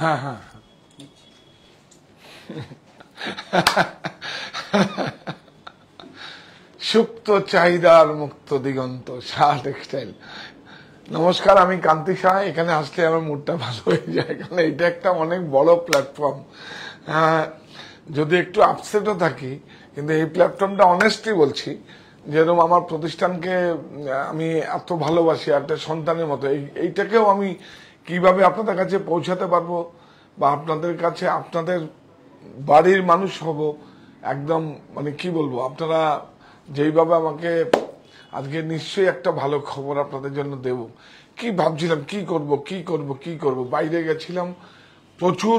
হ্যাঁ হ্যাঁ সুপ্ত চাহিদার মুক্ত দিগন্ত শাহ টেক্সটাইল। নমস্কার, আমি কান্তি শাহ। এখানে আসলে আমার মুডটা ভালো হয়ে যায়, কারণ এটা একটা অনেক বড় প্ল্যাটফর্ম। যদি একটু আপসেটও থাকি, কিন্তু এই প্ল্যাটফর্মটা অনেস্টলি বলছি, যেরকম আমার প্রতিষ্ঠানকে আমি এত ভালোবাসি, একটা সন্তানের মতো, এইটাকেও আমি কিভাবে আপনাদের কাছে পৌঁছাতে পারবো বা আপনাদের কাছে আপনাদের বাড়ির মানুষ হব, একদম মানে কি বলবো, আপনারা যেইভাবে আমাকে আজকে নিশ্চয়ই একটা ভালো খবর আপনাদের জন্য দেব। কি ভাবছিলাম কি করব, বাইরে গেছিলাম, প্রচুর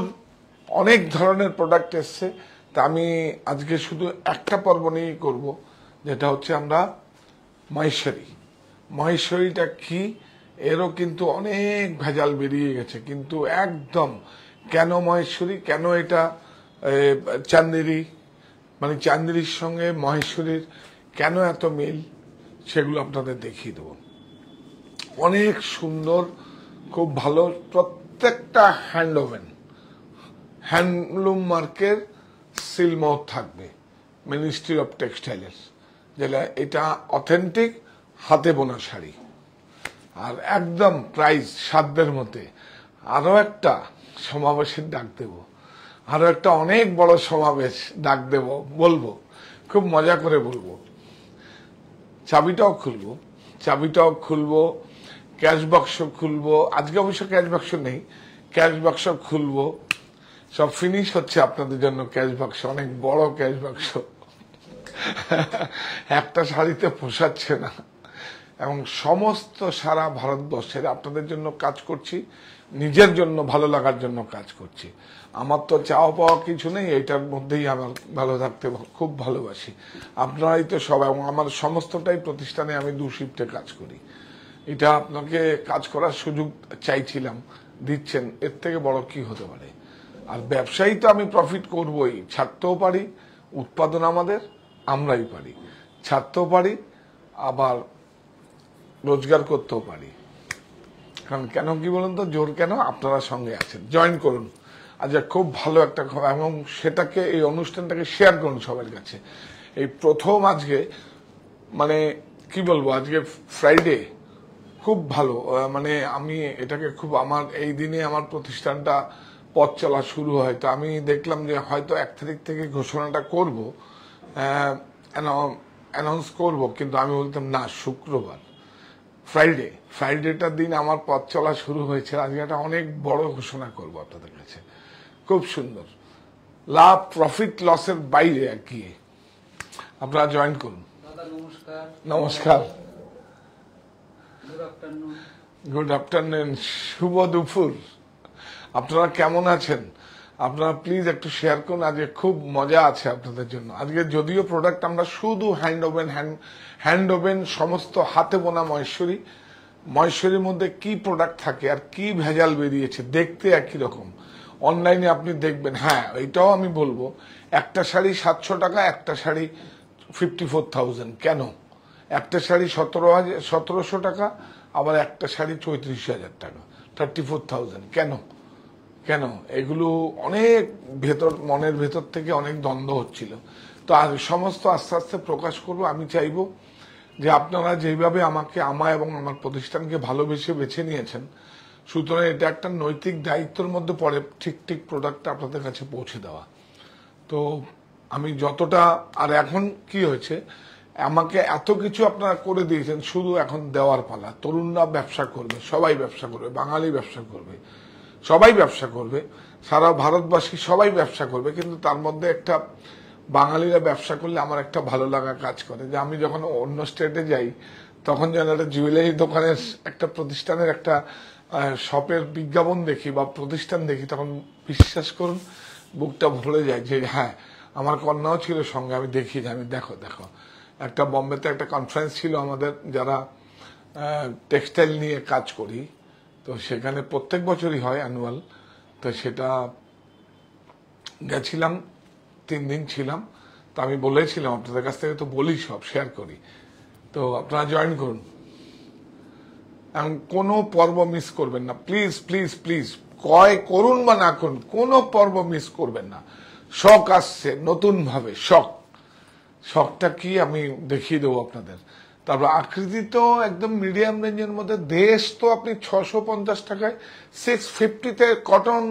অনেক ধরনের প্রোডাক্ট এসছে। তা আমি আজকে শুধু একটা পর্ব নিয়েই করব, যেটা হচ্ছে আমরা মহেশ্বরীটা কি, এরও কিন্তু অনেক ভেজাল বেরিয়ে গেছে, কিন্তু একদম কেন মহেশ্বরী, কেন এটা চান্দেরি, মানে চান্দেরির সঙ্গে মহেশ্বরীর কেন এত মিল, সেগুলো আপনাদের দেখিয়ে দেব। অনেক সুন্দর, খুব ভালো, প্রত্যেকটা হ্যান্ডলুম মার্কের সিলমোহর থাকবে মিনিস্ট্রি অফ টেক্সটাইলের, যেটা এটা অথেন্টিক হাতে বোনা শাড়ি, আর একদম প্রাইস সাধ্যের মধ্যে। আরো একটা সমাবেশের ডাক দেব, আরো একটা অনেক বড় সমাবেশ ডাক দেব, বলবো, খুব মজা করে বলবো। চাবিটাও খুলবো, ক্যাশ বাক্স খুলবো। আজকে অবশ্য ক্যাশ বাক্স নেই, ক্যাশ বাক্স খুলবো, সব ফিনিশ হচ্ছে আপনাদের জন্য। ক্যাশ বাক্স, অনেক বড় ক্যাশ বাক্স, একটা শাড়িতে পোষাচ্ছে না, এবং সমস্ত সারা ভারতবর্ষের আপনাদের জন্য কাজ করছি, নিজের জন্য ভালো লাগার জন্য কাজ করছি। আমার তো চাওয়া পাওয়া কিছু নেই, এটার মধ্যেই আমার ভালো থাকতে খুব ভালোবাসি। আপনারাই তো সবাই, এবং আমার সমস্তটাই প্রতিষ্ঠানে আমি 2 শিফটে কাজ করি। এটা আপনাকে কাজ করার সুযোগ চাইছিলাম, দিচ্ছেন, এর থেকে বড় কি হতে পারে। আর ব্যবসায়ী তো আমি প্রফিট করবই, ছাড়তেও পারি, উৎপাদন আমাদের, আমরাই পারি, ছাড়তেও পারি, আবার রোজগার করতেও পারি। কারণ কেন কি বলুন তো, জোর কেন, আপনারা সঙ্গে আছেন, জয়েন করুন। আচ্ছা, খুব ভালো একটা খবর, এবং সেটাকে, এই অনুষ্ঠানটাকে শেয়ার করুন সবার কাছে। এই প্রথম আজকে, মানে কি বলবো, আজকে ফ্রাইডে, খুব ভালো, মানে আমি এটাকে খুব, আমার এই দিনে আমার প্রতিষ্ঠানটা পথ চলা শুরু হয়। তো আমি দেখলাম যে হয়তো 1 তারিখ থেকে ঘোষণাটা করব, অ্যানাউন্স করব, কিন্তু আমি বলতাম না, শুক্রবার, ফ্রাইডেটার দিন আমার পথ চলা শুরু হয়েছে। আজকে একটা অনেক বড় ঘোষণা করব আপনাদের কাছে, খুব সুন্দর, লাভ প্রফিট লসের বাইরে গিয়ে। আপনারা জয়েন করুন। নমস্কার, গুড আফটারনুন, শুভ দুপুর। আপনারা কেমন আছেন? আপনারা প্লিজ একটু শেয়ার করুন। আজকে খুব মজা আছে আপনাদের জন্য। আজকে যদিও প্রোডাক্ট আমরা শুধু হ্যান্ড ওভেন সমস্ত হাতে বোনা মহেশ্বরীর মধ্যে কি প্রোডাক্ট থাকে আর কি ভেজাল বেরিয়েছে, দেখতে একই রকম, অনলাইনে আপনি দেখবেন। হ্যাঁ, এটাও আমি বলবো, একটা শাড়ি 700 টাকা, একটা শাড়ি 54,000। কেন? একটা শাড়ি 1700 টাকা, আবার একটা শাড়ি 34,000 টাকা, 34,000। কেন? এগুলো অনেক মনের ভেতর থেকে অনেক দ্বন্দ্ব হচ্ছিল। তো আর সমস্ত আস্তে আস্তে প্রকাশ করবো। আমি চাইবো যে আপনারা যেভাবে আমায় এবং আমার প্রতিষ্ঠানকে ভালোবেসে বেছে নিয়েছেন, সুতরাং এটা একটা নৈতিক দায়িত্বের মধ্যে পড়ে ঠিক প্রোডাক্টটা আপনাদের কাছে পৌঁছে দেওয়া। তো আমি যতটা, আর এখন কি হয়েছে, আমাকে এত কিছু আপনারা করে দিয়েছেন, শুধু এখন দেওয়ার পালা। তরুণরা ব্যবসা করবে, সবাই ব্যবসা করবে, বাঙালি ব্যবসা করবে, সবাই ব্যবসা করবে, সারা ভারতবাসী সবাই ব্যবসা করবে। কিন্তু তার মধ্যে একটা বাঙালিরা ব্যবসা করলে আমার একটা ভালো লাগা কাজ করে, যে আমি যখন অন্য স্টেটে যাই তখন যেন একটা জুয়েলারি দোকানের একটা প্রতিষ্ঠানের একটা শপের বিজ্ঞাপন দেখি বা প্রতিষ্ঠান দেখি, তখন বিশ্বাস করুন বুকটা ভরে যায় যে হ্যাঁ আমার কন্যাও ছিল সঙ্গে। আমি দেখি যে আমি দেখো দেখো একটা বম্বেতে একটা কনফারেন্স ছিল আমাদের, যারা টেক্সটাইল নিয়ে কাজ করি, তো সেখানে প্রত্যেক বছরই হয় অ্যানুয়াল। তো সেটা গেছিলাম, 3 দিন ছিলাম। তো আমি বলেছিলাম আপনাদের কাছ থেকে তো বলি, সব শেয়ার করি, তো আপনারা জয়েন করুন। এবং কোনো পর্ব মিস করবেন না, প্লিজ প্লিজ প্লিজ। ক্রয় করুন বা না করুন, কোনো পর্ব মিস করবেন না। শখ আসছে নতুন ভাবে, শখটা কি আমি দেখিয়ে দেবো আপনাদের। তারপর আকৃতি তো একদম মিডিয়াম রেঞ্জের মধ্যে। দেশ তো আপনি 650 টাকায় 650-তে cotton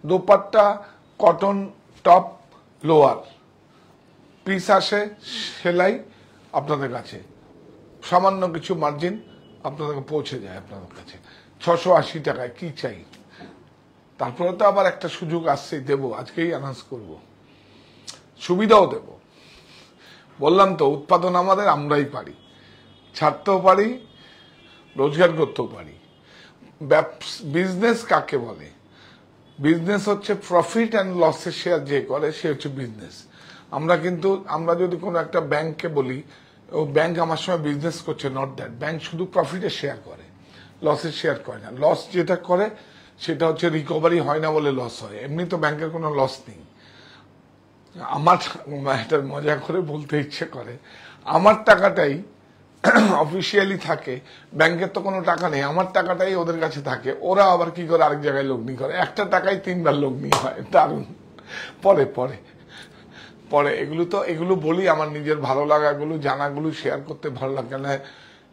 dupatta, cotton top lower piece আসে, সেলাই আপনাদের কাছে, সামান্য কিছু মার্জিন আপনাদের পৌঁছে যায় আপনাদের কাছে 680 টাকায়। কি চাই? তারপরে তো আবার একটা সুযোগ আসছেই, দেবো, আজকেই অ্যানাউন্স করব, সুবিধাও দেব। বললাম তো উৎপাদন আমাদের, আমরাই পারি, ছাড়তেও পারি, রোজগার করতেও পারি। বিজনেস কাকে বলে? বিজনেস হচ্ছে প্রফিট অ্যান্ড লসের শেয়ার যে করে সে হচ্ছে বিজনেস। আমরা যদি কোনো একটা ব্যাংককে বলি ও ব্যাংক আমার সময় বিজনেস করছে, নট দ্যাট। ব্যাংক শুধু প্রফিটের শেয়ার করে, লসের শেয়ার করে না। লস যেটা করে সেটা হচ্ছে রিকভারি হয় না বলে লস হয়, এমনি তো ব্যাংকের কোনো লস নেই। আমার একটা মজা করে বলতে ইচ্ছে করে, আমার টাকাটাই অফিসিয়ালি থাকে, ব্যাংকের তো কোনো টাকা নেই, আমার টাকাটাই ওদের কাছে থাকে। ওরা আবার কি করে আরেক জায়গায় লগ্নি করে, একটা টাকায় 3 বার লগ্নি হয়, দারুণ। পরে পরে পরে এগুলো বলি, আমার নিজের ভালো লাগাগুলো জানাগুলো শেয়ার করতে ভালো লাগে না।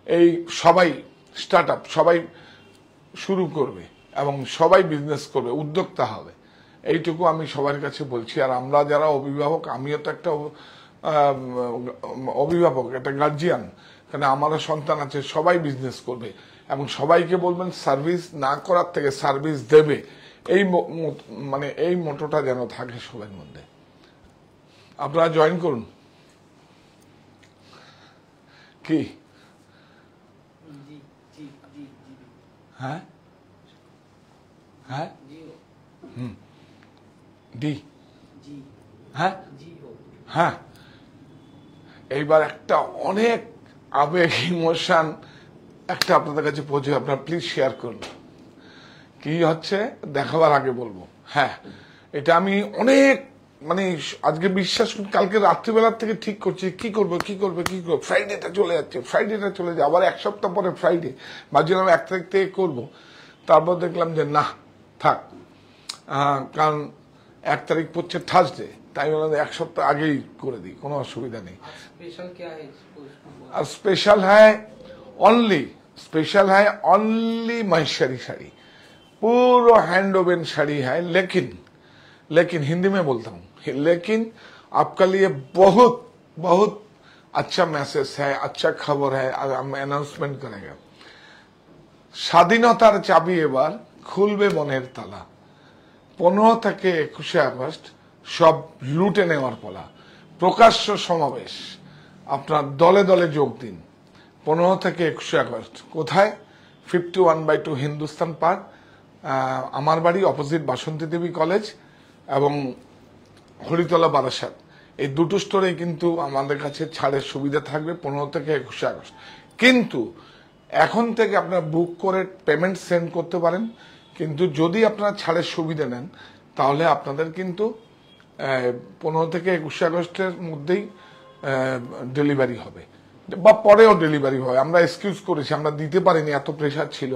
এই সবাই স্টার্ট আপ, সবাই শুরু করবে এবং সবাই বিজনেস করবে, উদ্যোক্তা হবে, এইটুকু আমি সবার কাছে বলছি। আর আমরা যারা অভিভাবক, আমিও তো একটা অভিভাবক, একটা গার্জিয়ান, কারণ আমারও সন্তান আছে, সবাই বিজনেস করবে এবং সবাইকে বলবেন সার্ভিস না করার থেকে সার্ভিস দেবে, এই মোটোটা যেন থাকে সবার মধ্যে। আপনারা জয়েন করুন। কি হ্যাঁ হ্যাঁ ডি হ্যাঁ হ্যাঁ। এইবার একটা অনেক আবেগ, ইমোশন একটা আপনাদের কাছে পৌঁছে, আপনারা প্লিজ শেয়ার করুন। কি হচ্ছে দেখাবার আগে বলবো। হ্যাঁ, এটা আমি অনেক আজকে বিশ্বাস করুন, কালকে রাত্রিবেলার থেকে ঠিক করছি কি করব। ফ্রাইডেটা চলে যাচ্ছে, আবার 1 সপ্তাহ পরে ফ্রাইডে, ভাবছিলাম 1 তারিখ থেকে করবো। তারপর দেখলাম যে না, থাক, কারণ 1 তারিখ পড়ছে থার্সডে, তাই বললাম 1 সপ্তাহ আগেই করে দিই, কোনো অসুবিধা নেই। আর স্পেশাল হ্যাঁ অনলি महेश्वरी শাড়ি, पूरा हैंड ओवन साड़ी है। लेकिन हिंदी में बोलता हूँ, लेकिन आपका लिए बहुत बहुत अच्छा मैसेज है, अच्छा खबर है, हम अनाउंसमेंट करेंगे। স্বাধীনতার চাবি এবার খুলবে মনের তালা। 15 থেকে 21 আগস্ট সব লুটে নেওয়ার পালা। প্রকাশ্য সমাবেশ, আপনার দলে দলে যোগ দিন। 15 থেকে 21 আগস্ট কোথায়? 51/2 হিন্দুস্তান পার্ক, আমার বাড়ি অপোজিট বাসন্তী দেবী কলেজ এবং হরিতলা বারাসাত, এই দুটো স্টোরে কিন্তু আমাদের কাছে ছাড়ের সুবিধা থাকবে 15 থেকে 21 আগস্ট। কিন্তু এখন থেকে আপনারা বুক করে পেমেন্ট সেন্ড করতে পারেন, কিন্তু যদি আপনারা ছাড়ের সুবিধা নেন তাহলে আপনাদের কিন্তু 15 থেকে 21 আগস্টের মধ্যেই ডেলিভারি হবে বা পরেও ডেলিভারি হয়। আমরা এক্সকিউজ করেছি, আমরা দিতে পারিনি, এত প্রেশার ছিল।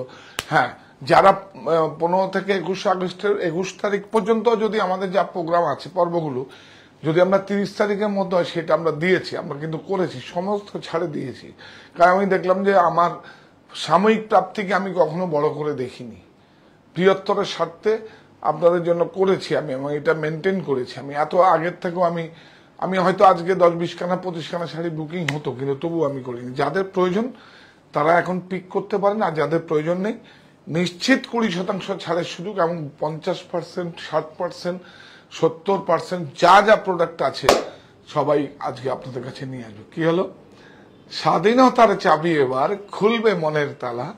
হ্যাঁ, যারা 15 থেকে 21 আগস্টের 21 তারিখ পর্যন্ত যদি আমাদের যা প্রোগ্রাম আছে পর্বগুলো যদি আমরা 30 তারিখের মধ্যে হয়, সেটা আমরা দিয়েছি, আমরা কিন্তু করেছি, সমস্ত ছাড়ে দিয়েছি। কারণ আমি দেখলাম যে আমার সাময়িক প্রাপ্তিকে আমি কখনো বড় করে দেখিনি, বৃহত্তরের স্বার্থে আপনাদের জন্য করেছি আমি, এবং এটা মেনটেন করেছি আমি। এত আগের থেকেও আমি আমি হয়তো আজকে 10-20 খানা 25 খানা শাড়ি বুকিং হতো, কিন্তু তবু আমি করিনি। যাদের প্রয়োজন তারা এখন পিক করতে পারেন, আর যাদের প্রয়োজন নেই নিশ্চিত 20% ছাড়ের সুযোগ, এবং 50%, 60%, 70% যা যা প্রোডাক্ট আছে সবাই আজকে আপনাদের কাছে নিয়ে আসবে। কি হলো? স্বাধীনতার চাবি এবার খুলবে মনের তালা,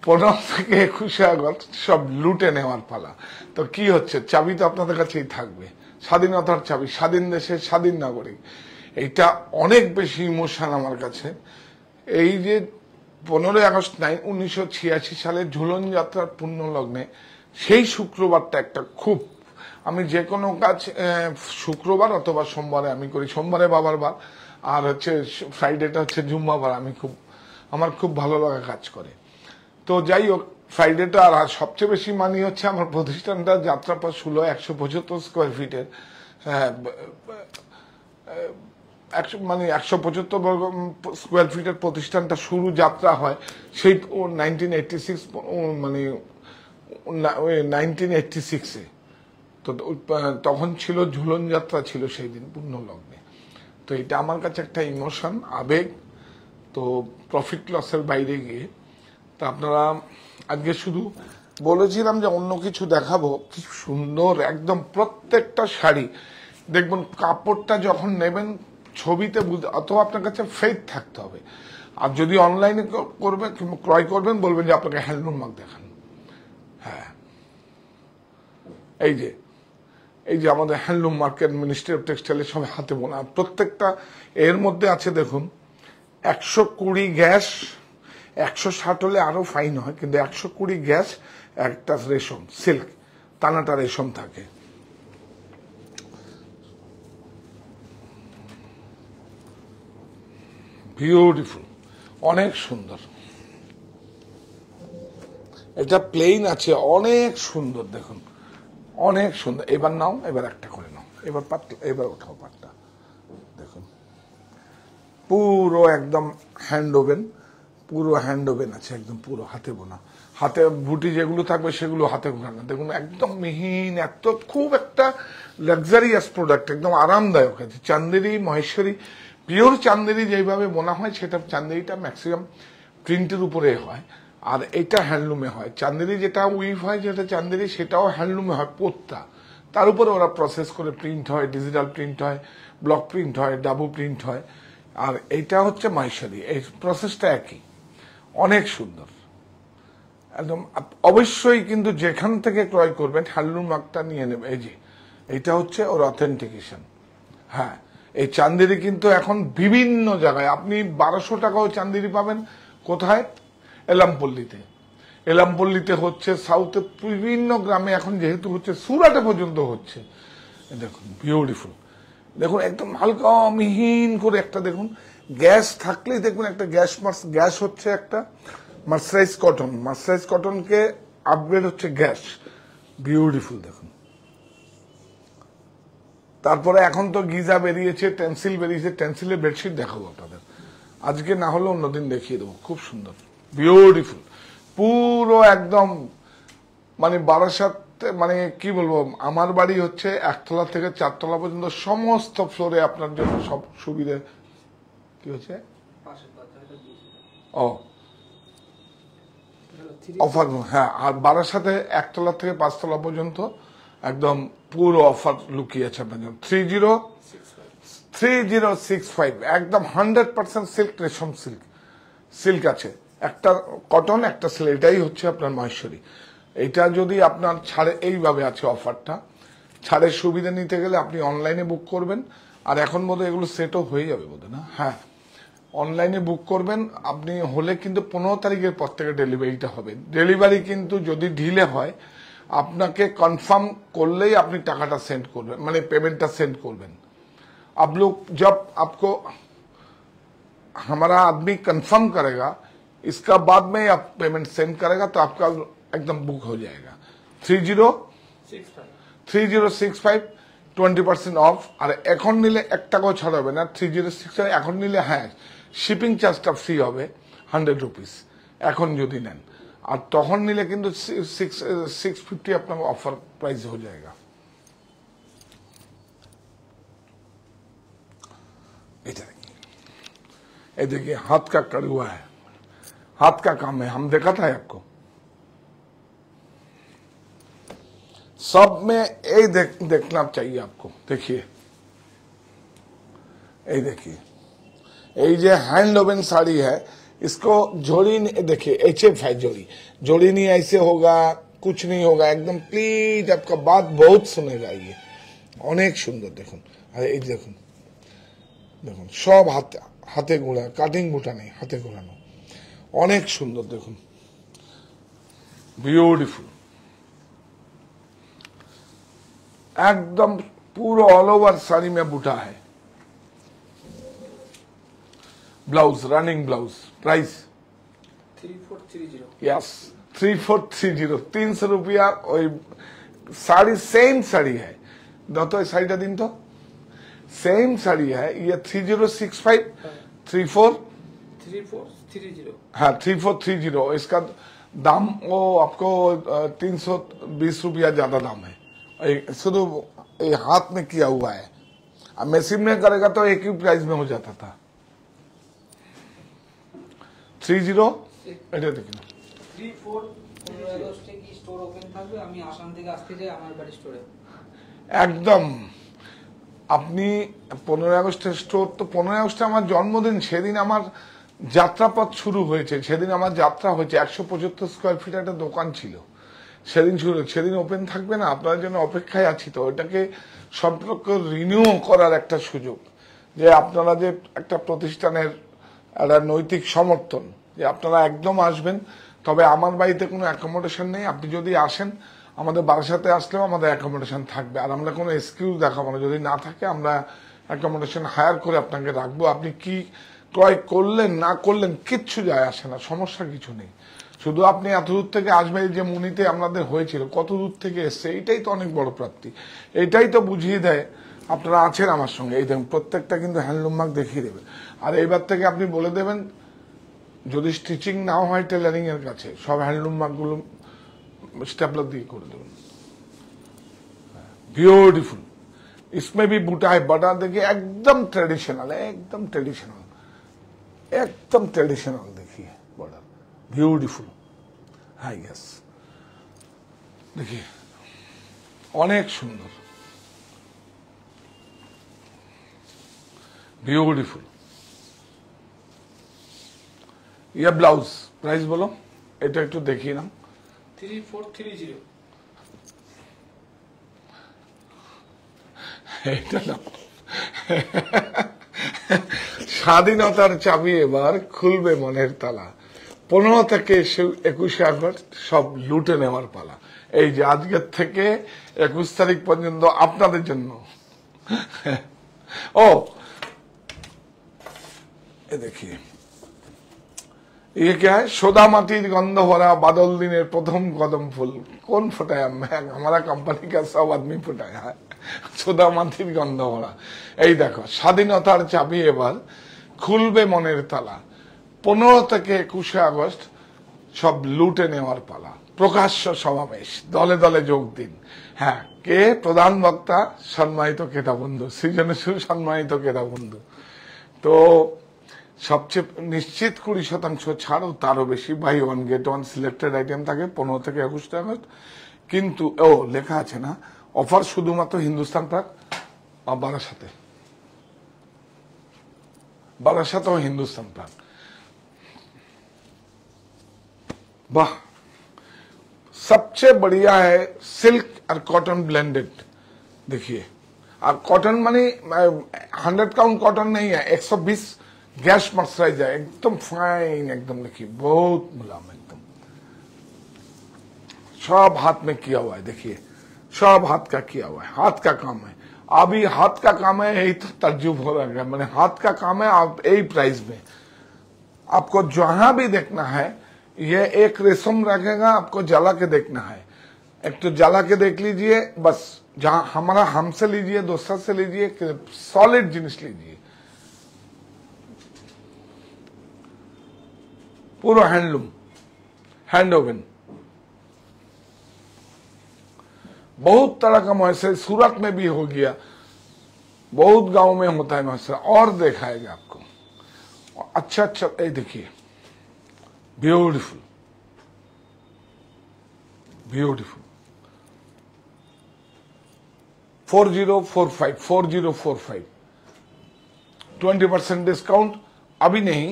15 থেকে 21 আগস্ট সব লুটে নেওয়ার পালা। তো কি হচ্ছে, চাবি তো আপনাদের কাছেই থাকবে, স্বাধীনতার চাবি, স্বাধীন দেশের স্বাধীন নাগরিক। এইটা অনেক বেশি ইমোশন আমার কাছে। এই যে 15 আগস্ট 1986 সালে ঝুলন যাত্রার পুণ্য লগ্নে সেই শুক্রবারটা একটা খুব, আমি যে কোনো কাজ শুক্রবার অথবা সোমবারে আমি করি, সোমবারে বাবার বার, আর হচ্ছে ফ্রাইডেটা হচ্ছে জুম্মাবার, আমার খুব ভালো লাগা কাজ করে। তো যাই হোক, ফ্রাইডেটা আর সবচেয়ে বেশি মানি হচ্ছে আমার প্রতিষ্ঠানটা যাত্রাপথ 175 স্কোয়ার ফিটের, 175 স্কোয়ার ফিটের প্রতিষ্ঠানটা শুরু যাত্রা হয় সেই 1986, মানে 1986-এ। তো তখন ছিল ঝুলন যাত্রা, ছিল সেই দিন পূর্ণ লগ্নে। তো এটা আমার কাছে একটা ইমোশন, আবেগ। তো প্রফিট লসের বাইরে গিয়ে তা আপনারা আজকে শুধু বলেছিলাম যে অন্য কিছু দেখাবো, কি সুন্দর একদম প্রত্যেকটা শাড়ি দেখবেন। কাপড়টা যখন নেবেন ছবিতে অথবা আপনার কাছে ফেথ থাকতে হবে, আর যদি অনলাইনে করবেন ক্রয় করবেন বলবেন যে আপনাকে হ্যান্ডলুম মার্ক দেখান। হ্যাঁ, এই যে আমাদের হ্যান্ডলুম মার্কেট, মিনিস্ট্রি অফ টেক্সটাইলের সব হাতে বোনা প্রত্যেকটা। এর মধ্যে আছে দেখুন 120 গ্যাস, 160 হলে আরো ফাইন হয়, কিন্তু 120 গ্যাস, একটা রেশম সিল্ক, টানাটা রেশম থাকে। বিউটিফুল, অনেক সুন্দর। এটা প্লেন আছে, অনেক সুন্দর দেখুন, অনেক সুন্দর। এবার নাও, এবার একটা করে নাও, এবার পাটটা, এবার ওঠাও পাটটা দেখুন, পুরো একদম হ্যান্ড ওভেন, পুরো হ্যান্ড ওভেন আছে, একদম পুরো হাতে বোনা। হাতে বুটি যেগুলো থাকবে সেগুলো হাতে বোনা না, দেখুন একদম মিহিন, এত খুব একটা লাক্সারিয়াস প্রোডাক্ট, একদম আরামদায়ক আছে। চান্দেরি, মহেশ্বরী, পিওর চান্দেরি যেভাবে বোনা হয় সেটা, চান্দেরিটা ম্যাক্সিমাম প্রিন্টের উপরে হয়, আর এটা হ্যান্ডলুমে হয়। চান্দেরি যেটা উইভ হয়, যেটা চান্দেরি, সেটাও হ্যান্ডলুমে হয় পোত্তা, তার উপরে ওরা প্রসেস করে প্রিন্ট হয়, ডিজিটাল প্রিন্ট হয়, ব্লক প্রিন্ট হয়, ডাবু প্রিন্ট হয়। আর এইটা হচ্ছে মহেশ্বরী, এই প্রসেসটা একই, অনেক সুন্দর একদম। অবশ্যই কিন্তু যেখান থেকে ক্রয় করবেন হ্যান্ডলুম মার্কটা নিয়ে নেবে। এই যে এইটা হচ্ছে ওর অথেন্টিকেশন। হ্যাঁ, এই চান্দেরি কিন্তু এখন বিভিন্ন জায়গায় আপনি 1200 টাকাও চান্দেরি পাবেন। কোথায়? এলামপল্লিতে, এলামপল্লিতে হচ্ছে, সাউথে বিভিন্ন গ্রামে এখন যেহেতু হচ্ছে, সুরাটে পর্যন্ত হচ্ছে। দেখুন বিউটিফুল, দেখুন একদম হালকা মিহিন করে একটা, দেখুন গ্যাস থাকলেই দেখুন একটা গ্যাস হচ্ছে একটা মার্সারাইজ কটন, মার্সারাইজ কটনকে আপগ্রেড হচ্ছে গ্যাস। বিউটিফুল দেখুন। তারপরে এখন তো গিজা বেরিয়েছে, টেন্সিল বেরিয়েছে, টেন্সিলের বেডশিট দেখাবো আপনাদের আজকে, না হলে অন্যদিন দেখিয়ে দেবো। খুব সুন্দর, বিউটিফুল, পুরো একদম মানে বারাসাত, মানে কি বলবো, আমার বাড়ি হচ্ছে 1 তলা থেকে 4 তলা পর্যন্ত সমস্ত ফ্লোরে আপনার জন্য সব সুবিধে। কি হচ্ছে? ও অফার, হ্যাঁ। আর বারাসাতে 1 তলা থেকে 5 তলা পর্যন্ত একদম পুরো অফার লুকিয়ে আছে আপনার জন্য। 3065 একদম 100% সিল্ক, রেশম সিল্ক আছে, একটা কটন, একটা সিল্ক, এটাই হচ্ছে আপনার মহেশ্বরী। এটা যদি আপনার ছাড়ে, এইভাবে আছে অফারটা, ছাড়ের সুবিধা নিতে গেলে আপনি অনলাইনে বুক করবেন। আর এখন বোধহয় এগুলো সেটও হয়ে যাবে বোধহয়, না? হ্যাঁ, অনলাইনে বুক করবেন আপনি, হলে কিন্তু 15 তারিখের পর থেকে ডেলিভারিটা হবে। ডেলিভারি কিন্তু যদি ডিলে হয়, আপনাকে কনফার্ম করলেই আপনি টাকাটা সেন্ড করবেন, মানে পেমেंटটা सेंड করবেন। आप लोग जब आपको हमारा आदमी कंफर्म करेगा, इसका बाद में आप पेमेंट सेंड करेगा तो आपका एकदम बुक हो जाएगा। 3065 20% অফ। আর এখন নিলে 1 টাকাও ছাড় হবে না। 3065 এখন নিলে হ্যাঁ শিপিং চার্জটা ফ্রি হবে 100 রুপিস এখন যদি নেন, আর তখন নিলে কিন্তু 650 আপনার অফার প্রাইস हो जाएगा। ये देखिए हाथ का कड़ुआ है, हाथ का काम है, हम देखा था आपको। सब में यही देखना चाहिए आपको। देखिए ये देखिए, ये जो हैंड ओवन साड़ी है, इसको जोड़ी देखिए HF है, जोड़ी नहीं ऐसे होगा, कुछ नहीं होगा, एकदम प्लीज आपका बात बहुत सुनेगा। ये अनेक सुंदर देखुन, अरे ये देखुन দেখুন সব হাতে গোড়া, কাটিং বুটা নেই, হাতে গোড়ানো, অনেক সুন্দর দেখুন, বিউটিফুল, एकदम पूरा ऑल ओवर साड़ी में बूटा है। Blouse running blouse, price 3430। Yes 3430, 300 रुपया। साड़ी सेम साड़ी है, दो साड़ीटा दिन तो सेम साड़ी है। ये 3065 3430। हाँ 3430। इसका दाम वो आपको 320 रुपया ज्यादा दाम है। शुरू हाथ में किया हुआ है, अब मशीन में करेगा तो एक ही प्राइस में हो जाता था। 30 এটা দেখুন 34 আগস্টে কি স্টোর ওপেন থাকবে? আমি আসাম থেকে আসতে যাই আমার বাড়ি স্টোরে। একদম আপনি 15 আগস্টের স্টোর তো 15 আগস্টে আমার জন্মদিন, সেদিন আমার যাত্রাপথ শুরু হয়েছে, সেদিন আমার যাত্রা হয়েছে। 175 স্কোয়ার ফিট একটা দোকান ছিল সেদিন শুরু, সেদিন ওপেন থাকবে না, আপনার জন্য অপেক্ষায় আছি। তো এটাকে সম্পর্ক রিনিউ করার একটা সুযোগ, যে আপনারা যে একটা প্রতিষ্ঠানের একটা নৈতিক সমর্থন, যে আপনারা একদম আসবেন। তবে আমার বাড়িতে কোনো অ্যাকোমোডেশন নেই, আপনি যদি আসেন আমাদের বারাসাতে আসলেও আমাদের অ্যাকোমোডেশন থাকবে, আর আমরা কোনো এক্সকিউজ দেখাবো না। যদি না থাকে আমরা অ্যাকোমোডেশন হায়ার করে আপনাকে রাখবো। আপনি কি ক্রয় করলেন না করলেন কিচ্ছু যায় আসে না, সমস্যা কিছু নেই। শুধু আপনি এত দূর থেকে আসবেন, যে মুনিতে আমাদের হয়েছিল কত দূর থেকে এসছে, এইটাই তো অনেক বড় প্রাপ্তি। এটাই তো বুঝিয়ে দেয় আপনারা আছেন আমার সঙ্গে। এই দেখুন প্রত্যেকটা কিন্তু হ্যান্ডলুম মার্ক দেখিয়ে দেবে। আর এইবার থেকে আপনি বলে দেবেন, যদি স্টিচিং নাও হয় টেলারিং এর কাছে, সব হ্যান্ডলুম মার্কগুলো स्टेपलर दिए कर देवें। ब्यूटीफुल, इसमें भी बूटा है, बटा देखिए एकदम ट्रेडिशनल है, एकदम ट्रेडिशनल, एकदम ट्रेडिशनल। देखिए बॉर्डर ब्यूटीफुल है, यस देखिए अनेक सुंदर, ब्यूटीफुल। ये ब्लाउज प्राइस बोलो, এটা একটু দেখিয়ে নাও। 3430। স্বাধীনতার চাবি এবার খুলবে মনের তালা, 15 থেকে 21 আগস্ট সব লুটে নেওয়ার পালা। এই যে আজকের থেকে 21 তারিখ পর্যন্ত আপনাদের জন্য। ও এ দেখিए ये क्या है, सोदा माटिर गंध भरा बादल दिनेर प्रथम कदम फूल। कौन फुटाया? हमारा कंपनी का सब आदमी फुटाया है। सोदा माटिर गंध भरा, এই দেখো স্বাধীনতার চাবি এবার খুলবে মনের তালা, 15 থেকে 21 আগস্ট সব লুটে নেওয়ার পালা। প্রকাশ্য সমাবেশ, দলে দলে যোগ দিন। হ্যাঁ, কে প্রধান বক্তা? সম্মানিত ক্রেতা বন্ধু, সৃজনশীল সম্মানিত ক্রেতা বন্ধু। তো সবচেয়ে নিশ্চিত 20% ছাড়ও তারও বেশি, buy one get one selected item থাকে 15 থেকে 21 আগস্ট। কিন্তু ও লেখা আছে না, অফার শুধুমাত্র হিন্দুস্তান পার্ক বারাসাতে, বারাসাতে ও হিন্দুস্তান পার্ক। वाह, सबसे बढ़िया है सिल्क और कॉटन ब्लेंडेड। देखिए, और कॉटन मानी 100 काउंट कॉटन नहीं है, 120 गैस मर्सराइजर, एकदम फाइन, एकदम देखिए बहुत मुलायम, एकदम सब हाथ में किया हुआ है। देखिए सब हाथ का किया हुआ है, हाथ का काम है। अभी हाथ का काम है, यही तो तर्जुब हो रहा है, मैंने हाथ का काम है। आप यही प्राइस में आपको जहां भी देखना है, ये एक रेशम रखेगा, आपको जला के देखना है, एक तो जला के देख लीजिए बस। जहां हमारा हमसे लीजिए, दूसरा से लीजिए, सॉलिड जिनिस लीजिए, पूरा हैंडलूम, हैंड ओवन। बहुत तरह का मॉइस्चर सूरत में भी हो गया, बहुत गांव में होता है मसला, और दिखाएगा आपको। अच्छा अच्छा, ये देखिए, ब्यूटीफुल ब्यूटीफुल, 4045 4045, 20% डिस्काउंट। अभी नहीं,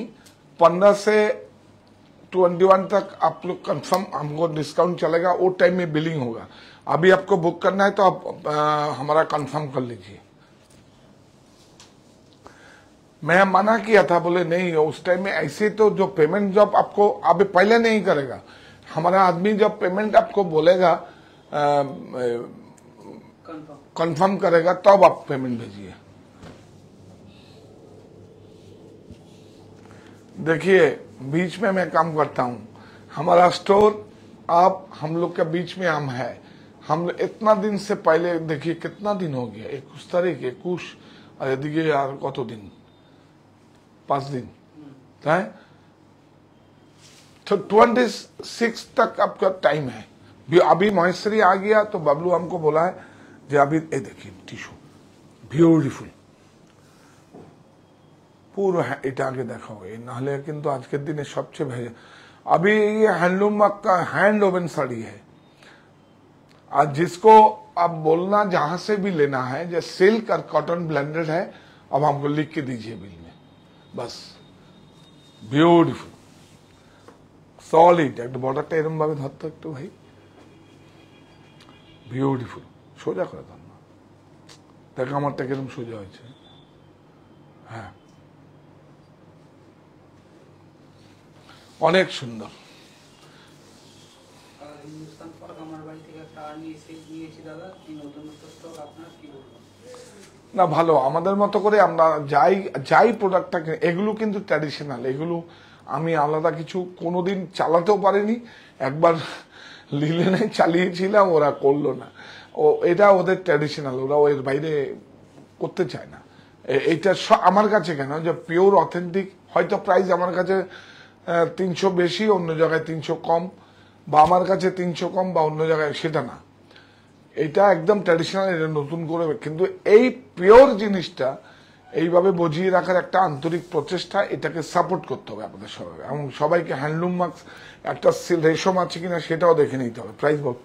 15 से 21 तक आप लोग कंफर्म, हमको डिस्काउंट चलेगा, वो टाइम में बिलिंग होगा। अभी आपको बुक करना है तो आप हमारा कंफर्म कर लीजिए। मैं मना किया था, बोले नहीं उस टाइम में ऐसे, तो जो पेमेंट जब आपको अभी पहले नहीं करेगा, हमारा आदमी जब पेमेंट आपको बोलेगा कंफर्म करेगा तब आप पेमेंट भेजिए। देखिए, बीच में मैं काम करता हूं, हमारा स्टोर आप हम लोग के बीच में हम है। हम इतना दिन से पहले, देखिए कितना दिन हो गया, 21 तारीख 21, और देखिए यार कत दिन, 5 दिन है, तो 26 तक आपका टाइम है। अभी महेश्वरी आ गया तो बबलू हमको बोला है जो अभी ये देखिए टिश्यू ब्यूटीफुल পুরো এটা আগে দেখাও, এই নাহলে কিন্তু আজকের দিনে সবচেয়ে ভেজা। अभी ये हैंडलूम का हैंड ओवन साड़ी है, आज जिसको आप बोलना जहां से भी लेना है, जो सिल्क और कॉटन ब्लेंडेड है, अब हमको लिख के दीजिए बिल में बस। ब्यूटीफुल सॉलिड, एक बॉर्डरটা এরকম ভাবে ধরতো একটু ভাই, বিউটিফুল। সোজা করে ধর না, দেখ আমারটা কিরকম সোজা হয়েছে। হ্যাঁ, অনেক সুন্দর। হিন্দুস্তান ফরক আমার বাড়ি থেকে একটা আর্মি সেট নিয়েছি দাদা, কি নতুন স্টক আপনার কি বলবেন? না ভালো, আমাদের মতো করে আমরা যাই যাই প্রোডাক্টটা, এগুলো কিন্তু ট্র্যাডিশনাল, এগুলো আমি আলাদা কিছু কোনোদিন চালাতেও পারিনি। একবার লিলেনে চালিয়েছিলাম, ওরা করলো না, ও এটা ওদের ট্র্যাডিশনাল, ওরা এর বাইরে করতে চায় না। এইটা আমার কাছে কেন, যে পিওর অথেন্টিক, হয়তো প্রাইস আমার কাছে 300 বেশি, অন্য জায়গায় 300 কম, বা আমার কাছে 300 কম বা অন্য জায়গায়, সেটা না। এটা একদম ট্র্যাডিশনাল, এটা নতুন করে, কিন্তু এই পিওর জিনিসটা এইভাবে বজিয়ে রাখার একটা আন্তরিক প্রচেষ্টা, এটাকে সাপোর্ট করতে হবে আপনাদের সবাই, এবং সবাইকে হ্যান্ডলুম মার্কস একটা রেশম আছে কিনা সেটাও দেখে নিতে হবে। प्राइस बहुत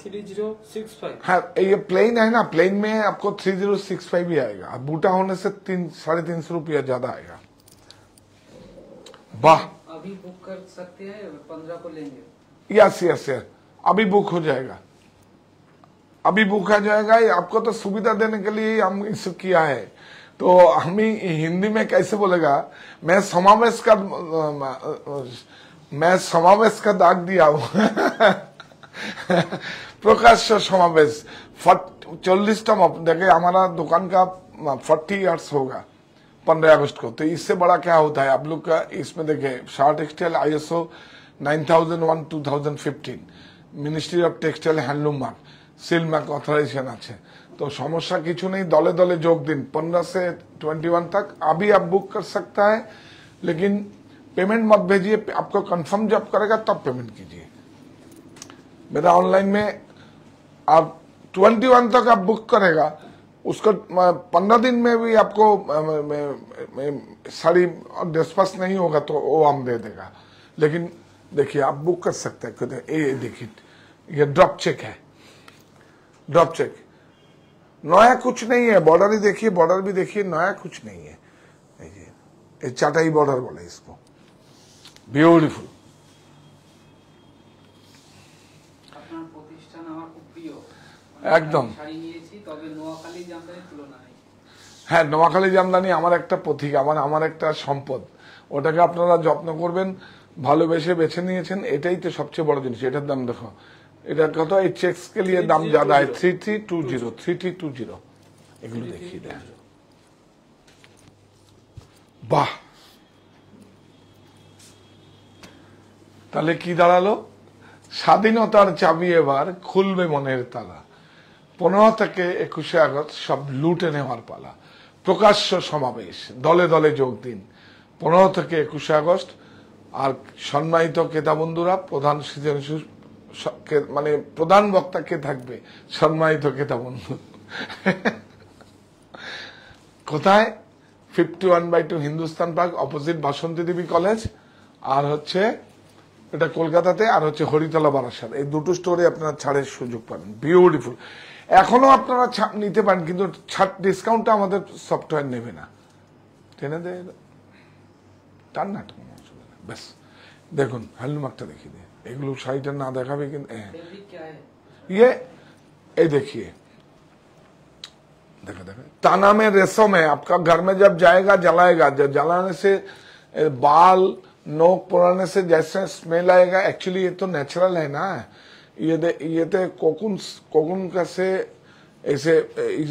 3065। हाँ, ये प्लेन है ना, प्लेन में आपको 3065 ही आएगा, बूटा होने से 350 रुपया ज्यादा आएगा। वाह, अभी बुक कर सकते हैं, 15 को लेंगे। यस यस यस, अभी बुक हो जाएगा, अभी बुक हो जाएगा। आपको तो सुविधा देने के लिए हम इसे किया है, तो हम हिंदी में कैसे बोलेगा, मैं समावेश का दाग दिया हूं प्रकाश्य समावेश 40टा, देखिए हमारा दुकान का 40 ईयर्स होगा 15 अगस्त को, तो इससे बड़ा क्या होता है आप लोग का। इसमें देखे Shah textile ISO 9001:2015, ministry of textile handloom mark, seal mark authorisation আছে। तो समस्या কিছু नहीं, दौले दौले जोग दिन 15 से 21 तक अभी आप बुक कर सकता है, लेकिन पेमेंट मत भेजिए, आपको कंफर्म जब करेगा तब पेमेंट कीजिए। मेरा ऑनलाइन में आप 21 तक आप बुक करेगा, उसको 15 दिन में भी आपको साड़ी डिस्पैच नहीं होगा तो वो हम दे देगा। लेकिन देखिए आप बुक कर सकते हैं, ये देखिए ये ड्रॉप चेक है, ड्रॉप चेक, नया कुछ नहीं है। बॉर्डर ही देखिए, बॉर्डर भी देखिए, नया कुछ नहीं है। ये चाटाई बॉर्डर बोले इसको, ब्यूटीफुल। আপনার প্রতিষ্ঠান আমার খুব প্রিয়, একদম শাড়ি নিয়েছি, তবে নোয়াখালী জামদানি তুলনা নেই। হ্যাঁ, নোয়াখালী জামদানি আমার একটা প্রতীক, আমার একটা সম্পদ, ওটাকে আপনারা যত্ন করবেন। ভালোবেসে বেছে নিয়েছেন, এটাই তো সবচেয়ে বড় জিনিস। এটার দাম দেখো, এটা কত, এই চেক্স के लिए दाम ज्यादा है, 3320 এগুলো দেখিয়ে দেন। বাহ, তাহলে কি দাঁড়ালো, স্বাধীনতার চাবি এবার খুলবে মনের তালা, 15 থেকে 21 আগস্ট সব লুটে নেওয়ার পালা। প্রকাশ্য সমাবেশ, দলে দলে যোগ দিন 15 থেকে 21 আগস্ট। আর সম্মানিত ক্রেতা বন্ধুরা, প্রধান মানে প্রধান বক্তা কে থাকবে, সম্মানিত ক্রেতা বন্ধু কোথায়? 51/2 হিন্দুস্তান পার্ক, অপোজিট বাসন্তী দেবী কলেজ, আর হচ্ছে এটা কলকাতাতে, আর হচ্ছে হরিতলা বারাসাত। এই দুটো স্টোরে আপনারা ছাড়ের সুযোগ পাবেন। বিউটিফুল। এখনো আপনারা নিতে পারেন, কিন্তু ছাড় ডিসকাউন্টটা আমাদের সফটওয়্যার নেবে না। টেনে দেয় টান না, ব্যাস। দেখুন হ্যান্ডলুমার্কটা দেখিয়ে দিয়ে, এগুলো শাড়িটা না দেখাবে কিন্তু ये ये देखिए, देखा देखा ताना में रेशम है। आपका घर में जब जाएगा जलाएगा, जब जलाने से बाल नोक पुराने से जैसे स्मेल आएगा, एक्चुअली ये तो नेचुरल है ना। ये तो कोकुन का से ऐसे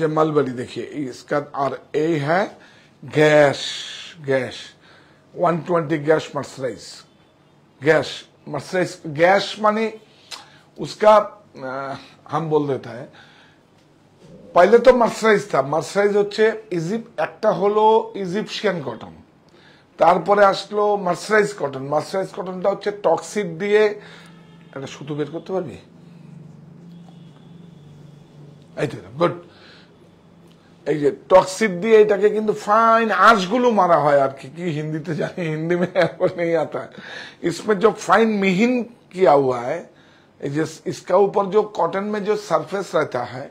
ये मलबरी देखिए इसका। और ये है गैस 120 गैस मर्सराइज, गैस माने उसका हम बोल देता है। पहले तो मर्सराइज था, मर्सराइज হচ্ছে একটা হলো ইজিপশিয়ান কটন, তারপরে আসলো মার্সারাইজ কটন। মার্সারাইজ কটনটা হচ্ছে টক্সিড দিয়ে, একটা সুতো বের করতে পারবি? এই তো গুড। এই যে টক্সিড দিয়ে এটাকে কিন্তু फाइन आंचগুলো मारा है আর কি हिंदी जाने, हिंदी में आपको नहीं आता है। इसमें जो फाइन मिहिन किया हुआ है, इसका ऊपर जो कॉटन में जो सरफेस रहता है,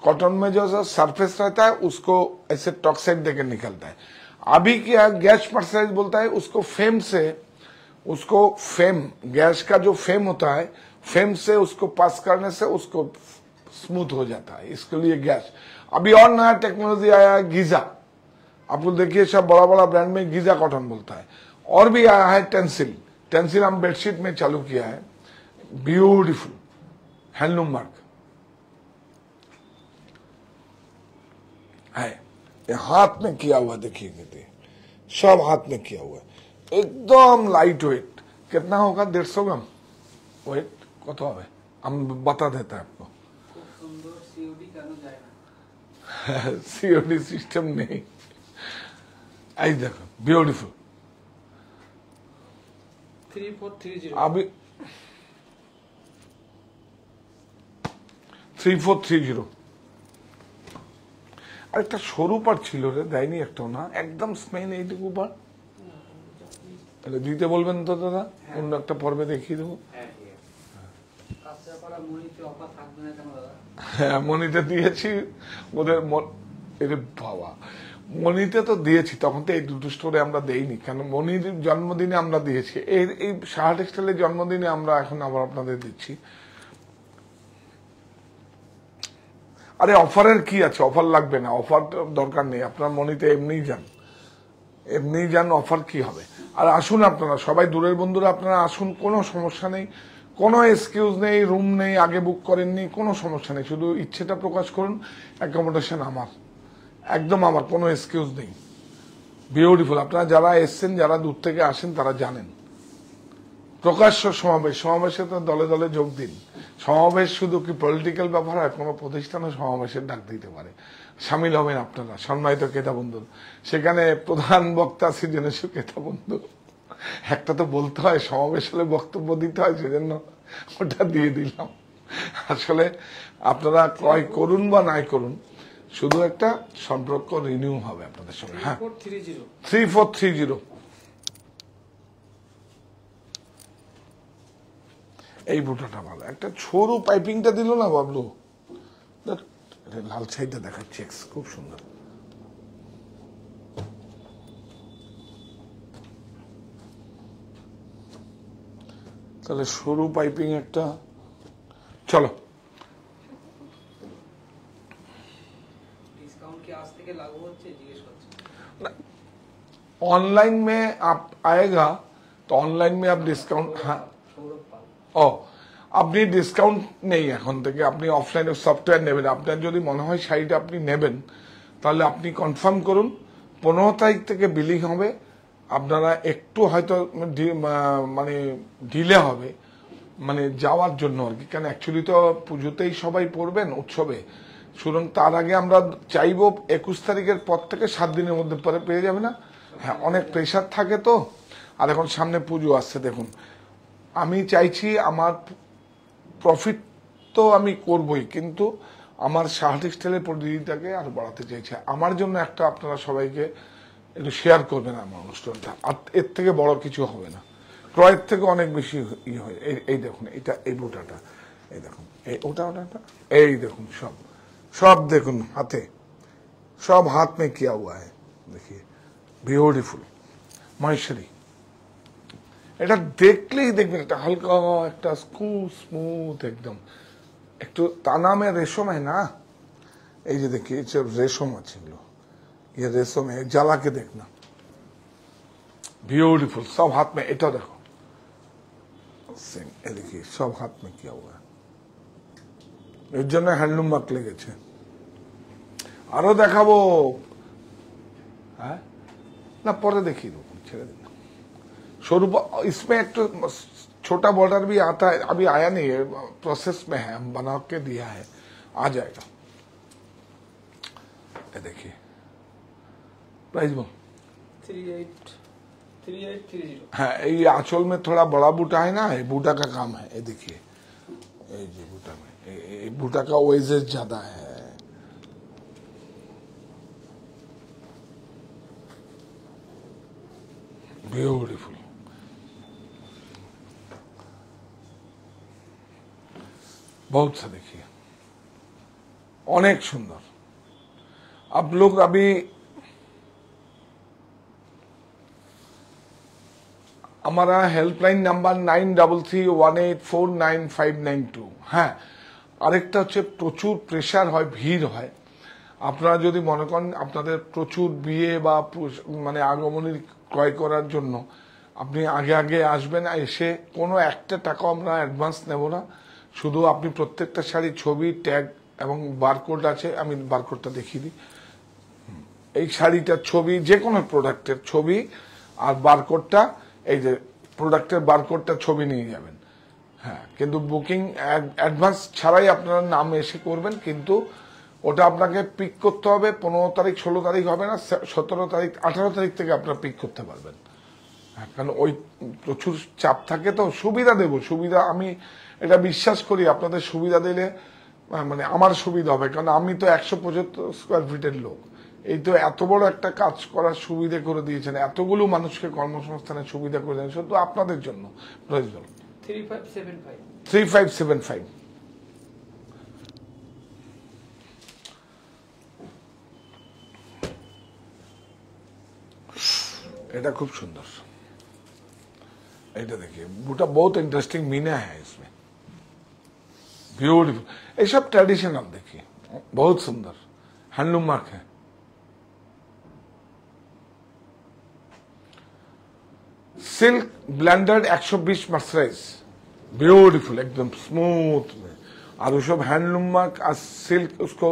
कॉटन में जो सरफेस रहता है उसको ऐसे टॉक्साइड देकर निकलता है। अभी क्या गैस मर्सराइज बोलता है उसको फेम से, उसको फेम गैस का जो फेम होता है, फेम से उसको पास करने से उसको स्मूथ हो जाता है। इसके लिए गैस। अभी और नया टेक्नोलॉजी आया है गीजा। आप लोग देखिए सब बड़ा बड़ा ब्रांड में गीजा कॉटन बोलता है। और भी आया है टेंसिल। टेंसिल हम बेडशीट में चालू किया है। ब्यूटीफुल हैंडलूम मार्क है। ये हाथ में किया हुआ देखिए, सब हाथ में किया हुआ है, एकदम लाइट वेट। कितना होगा? 150 ग्राम वेट। कत হবে हम बता देता है आपको। सीओडी सिस्टम नहीं। आई देखो ब्यूटीफुल। 3430 अभी 3430 আর একটা সরু পার ছিল রে, দেয়নি একটাও না, একদম স্মেল এইটুকু পার। তাহলে দিতে বলবেন তো দাদা, অন্য একটা পর্বে দেখিয়ে দেবো। হ্যাঁ মনিতে দিয়েছি ওদের, বাবা মনিতে তো দিয়েছি, তখন তো এই দুটো স্টোরে আমরা দেইনি, কেন মনির জন্মদিনে আমরা দিয়েছি, এই সাহা টেক্সটাইলের জন্মদিনে আমরা এখন আবার আপনাদের দিচ্ছি। আরে অফারের কি আছে? অফার লাগবে না, অফার দরকার নেই। আপনার মনিতে এমনিই যান, অফার কি হবে? আর আসুন আপনারা সবাই, দূরের বন্ধুরা আপনারা আসুন, কোনো সমস্যা নেই, কোনো এক্সকিউজ নেই, রুম নেই, আগে বুক করেননি, কোনো সমস্যা নেই, শুধু ইচ্ছেটা প্রকাশ করুন। অ্যাকোমোডেশন আমার, একদম আমার, কোনো এক্সকিউজ নেই। বিউটিফুল। আপনারা যারা এসছেন, যারা দূর থেকে আসেন তারা জানেন। প্রকাশ্য সমাবেশে তো দলে দলে যোগ দিন। সমাবেশ শুধু কি পলিটিক্যাল ব্যাপার হয়? কোনো প্রতিষ্ঠানে সমাবেশের ডাক দিতে পারে, সামিল হবেন আপনারা সম্মানিত ক্রেতা বন্ধু। সেখানে প্রধান বক্তা সৃজনেশু ক্রেতা বন্ধু, একটা তো বলতে হয়, সমাবেশ হলে বক্তব্য দিতে হয়, সেজন্য ওটা দিয়ে দিলাম। আসলে আপনারা ক্রয় করুন বা নাই করুন, শুধু একটা সম্পর্ক রিনিউ হবে আপনাদের সঙ্গে। হ্যাঁ 3430। এই বুটাটা ভালো, একটা সরু পাইপিংটা দিল না বাবলু, লাল সাইডটা দেখাচ্ছে, খুব সুন্দর। তাহলে সরু পাইপিং একটা, চলো। ऑनलाइन में आप आएगा तो ऑनलाइन में आप डिस्काउंट, हाँ ও আপনি ডিসকাউন্ট নেই এখন থেকে, আপনি অফলাইনে সফটওয়্যার নেবেন। আপনার যদি মনে হয় শাড়িটা আপনি নেবেন, তাহলে আপনি কনফার্ম করুন। 15 তারিখ থেকে বিলিং হবে। আপনারা একটু হয়তো মানে ডিলে হবে, মানে যাওয়ার জন্য আর কি, কারণ অ্যাকচুয়ালি তো পুজোতেই সবাই পড়বেন উৎসবে। সুতরাং তার আগে আমরা চাইবো 21 তারিখের পর থেকে 7 দিনের মধ্যে পরে পেয়ে যাবে না। হ্যাঁ অনেক প্রেশার থাকে তো, আর এখন সামনে পুজো আসছে। দেখুন আমি চাইছি, আমার প্রফিট তো আমি করবই, কিন্তু আমার শাহ টেক্সটাইলের পরিধিটাকে আরো বাড়াতে চাইছে। আমার জন্য একটা আপনারা সবাইকে একটু শেয়ার করবেন আমার অনুষ্ঠানটা, আর এর থেকে বড় কিছু হবে না, ক্রয়ের থেকে অনেক বেশি ইয়ে হয়। এই দেখুন, এটা এই বুটাটা, এই দেখুন, এই ওটা, এই দেখুন, সব সব দেখুন হাতে, সব हाथ में किया हुआ है, देखिए বিউটিফুল মহেশ্বরী। এটা দেখলেই দেখবেন এটা হালকা একটা স্মুথ একদম, একটু ताना में रेशम है ना, এই যে देखिए सब रेशम আছে, ये रेशम है, जला के देखना, ब्यूटीफुल, सब हाथ में। এটা দেখো সেম, এই देखिए सब हाथ में किया हुआ है, এর জন্য হ্যান্ডলুম মার্ক লেগেছে। আরো দেখাবো, হ্যাঁ না পরে দেখিয়ে দেবো, ছেড়ে দিন। स्वरूप इसमें एक तो छोटा बॉर्डर भी आता है, अभी आया नहीं है, प्रोसेस में है, हम बना के दिया है, आ जाएगा। ये देखिए प्राइस बोल 3830। हाँ, ये आंचल में थोड़ा बड़ा बूटा है ना, ये बूटा का काम है। ये देखिए, ये जो बूटा में ये बूटा का वेजेस ज्यादा है। ब्यूटीफुल, बहुत सा देखिए, अनेक सुंदर। आप लोग अभी हमारा हेल्पलाइन नंबर 9331849592। হ্যাঁ, আরেকটা হচ্ছে প্রচুর প্রেসার হয়, ভিড় হয়। আপনারা যদি মনে করেন আপনাদের প্রচুর বিয়ে বা মানে আগমনী ক্রয় করার জন্য আপনি আগে আগে আসবেন, এসে কোনো একটা টাকাও আমরা অ্যাডভান্স নেব না, শুধু আপনি প্রত্যেকটা শাড়ির ছবি, ট্যাগ এবং বারকোড আছে, আমি বারকোডটা দেখিয়ে দিই। এই শাড়িটার ছবি, যে কোনো প্রোডাক্টের ছবি আর বারকোডটা, এই যে প্রোডাক্টের বারকোডটা ছবি নিয়ে যাবেন। হ্যাঁ, কিন্তু বুকিং অ্যাডভান্স ছাড়াই আপনারা নাম এসে করবেন, কিন্তু ওটা আপনাকে পিক করতে হবে 15 তারিখ, 16 তারিখ হবে না, 17 তারিখ, 18 তারিখ থেকে আপনারা পিক করতে পারবেন। হ্যাঁ, কারণ ওই প্রচুর চাপ থাকে, তো সুবিধা দেব, সুবিধা আমি এটা বিশ্বাস করি, আপনাদের সুবিধা দিলে মানে আমার সুবিধা হবে, কারণ আমি তো 175 স্কোয়ার ফিটের লোক, এই তো এত বড় একটা কাজ করার সুবিধা করে দিয়েছেন, এতগুলো মানুষকে কর্মসংস্থানের সুবিধা করে দিয়েছেন, শুধু আপনাদের জন্য। 3575। এটা খুব সুন্দর, এটা देखिए बूटा बहुत इंटरेस्टिंग मीना है इसमें, ब्यूटीफुल। ये सब ट्रेडिशनल देखिए, बहुत सुंदर हैंडलूम मार्क है। सिल्क ब्लेंडेड 120 मर्सराइज, ब्यूटीफुल एकदम स्मूथ में, और वो सब हैंडलूम मार्क और सिल्क, उसको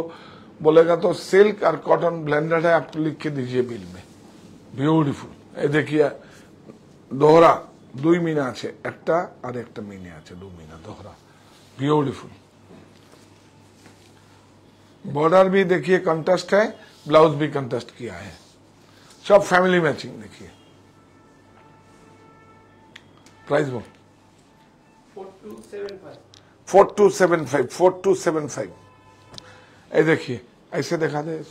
बोलेगा तो सिल्क और कॉटन ब्लेंडेड है, आप लिख के दीजिए बिल में, ब्यूटीफुल। ये देखिए दोहरा 2 मीना আছে, একটা আর একটা মিনে আছে, 2 मीना दोहरा, ब्यूटीफुल। बॉर्डर भी देखिए कंट्रास्ट है, ब्लाउज भी कंट्रास्ट किया है, सब फैमिली मैचिंग। देखिए प्राइस बोल 4275। ये देखिए, ऐसे दिखा दे,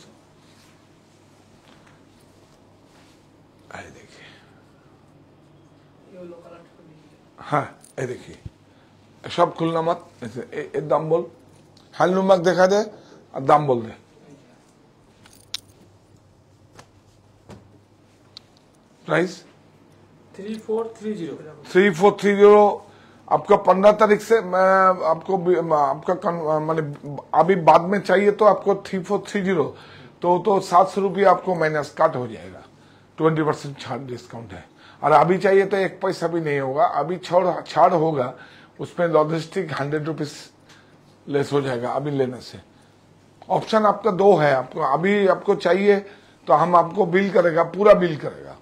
देखिए, हाँ ये देखिए, सब खुलना मत, ऐसे दाम बोल, हैंडलूम मार्क दिखा दे और दाम बोल दे। प्राइस 3430। आपका 15 तारीख से मैं आपको आपका माने अभी बाद में चाहिए तो आपको 3430, तो 700 रुपये आपको माइनस काट हो जाएगा, 20% छाड़ डिस्काउंट है। और अभी चाहिए तो 1 पैसा भी नहीं होगा, अभी छाड़ होगा, उसमें लॉजिस्टिक 100 रुपीज लेस हो जाएगा अभी लेने से। ऑप्शन आपका 2 है, आपको अभी आपको चाहिए तो हम आपको बिल करेगा, पूरा बिल करेगा,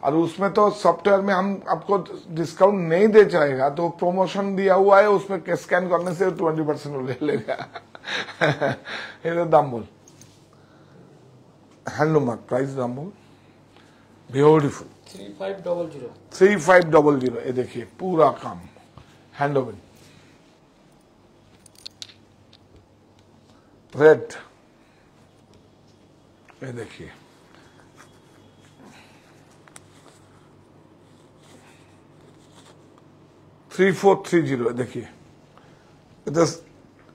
और उसमें तो सॉफ्टवेयर में हम आपको डिस्काउंट नहीं दे जाएगा, तो प्रमोशन दिया हुआ है, उसमें स्कैन करने से 20% ले लेगा। ये दाम बोल, हैंडलूम मार्क, प्राइस दाम बोल, ब्यूटीफुल 3500। ये देखिए पूरा काम हैंड ओवन, रेड, ये देखिए, थ्री 3430, देखिए